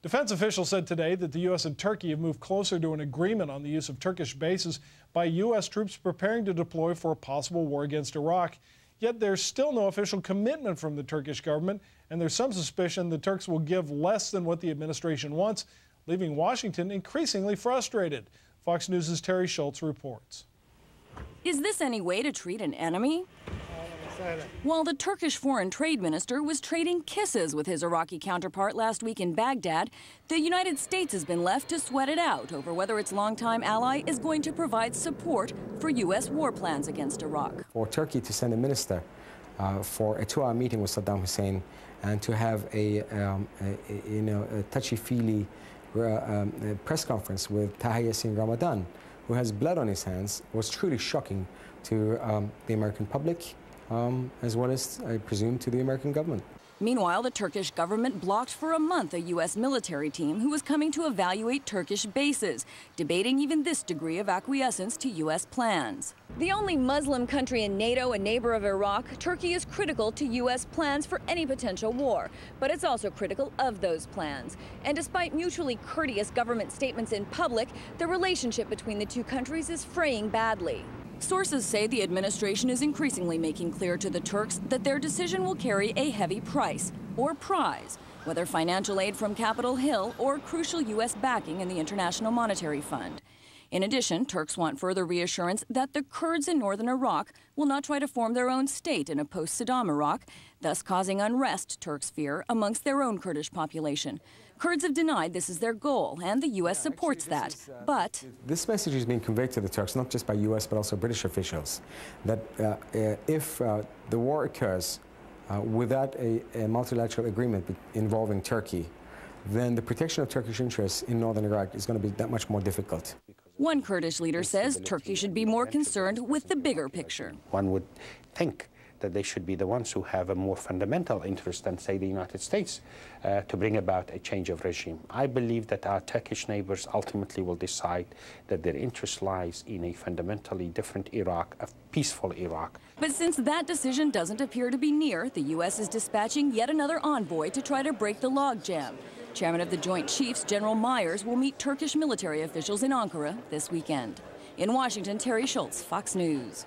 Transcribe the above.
Defense officials said today that the U.S. and Turkey have moved closer to an agreement on the use of Turkish bases by U.S. troops preparing to deploy for a possible war against Iraq. Yet there's still no official commitment from the Turkish government, and there's some suspicion the Turks will give less than what the administration wants, leaving Washington increasingly frustrated. Fox News' Terry Schultz reports. Is this any way to treat an enemy? While the Turkish foreign trade minister was trading kisses with his Iraqi counterpart last week in Baghdad, the United States has been left to sweat it out over whether its longtime ally is going to provide support for U.S. war plans against Iraq. For Turkey to send a minister for a 2-hour meeting with Saddam Hussein and to have a touchy-feely press conference with Taha Yassin Ramadan, who has blood on his hands, was truly shocking to the American public, as well as, I presume, to the American government. Meanwhile, the Turkish government blocked for a month a U.S. military team who was coming to evaluate Turkish bases, debating even this degree of acquiescence to U.S. plans. The only Muslim country in NATO, a neighbor of Iraq, Turkey is critical to U.S. plans for any potential war, but it's also critical of those plans. And despite mutually courteous government statements in public, the relationship between the two countries is fraying badly. Sources say the administration is increasingly making clear to the Turks that their decision will carry a heavy price or prize, whether financial aid from Capitol Hill or crucial U.S. backing in the International Monetary Fund. In addition, Turks want further reassurance that the Kurds in northern Iraq will not try to form their own state in a post-Saddam Iraq, thus causing unrest, Turks fear, amongst their own Kurdish population. Kurds have denied this is their goal, and the U.S. supports that. But this message is being conveyed to the Turks, not just by U.S. but also British officials, that if the war occurs without a multilateral agreement involving Turkey, then the protection of Turkish interests in northern Iraq is going to be that much more difficult. One Kurdish leader says Turkey should be more concerned with the bigger picture. One would think that they should be the ones who have a more fundamental interest than, say, the United States to bring about a change of regime. I believe that our Turkish neighbors ultimately will decide that their interest lies in a fundamentally different Iraq, a peaceful Iraq. But since that decision doesn't appear to be near, the U.S. is dispatching yet another envoy to try to break the logjam. Chairman of the Joint Chiefs, General Myers, will meet Turkish military officials in Ankara this weekend. In Washington, Terry Schultz, Fox News.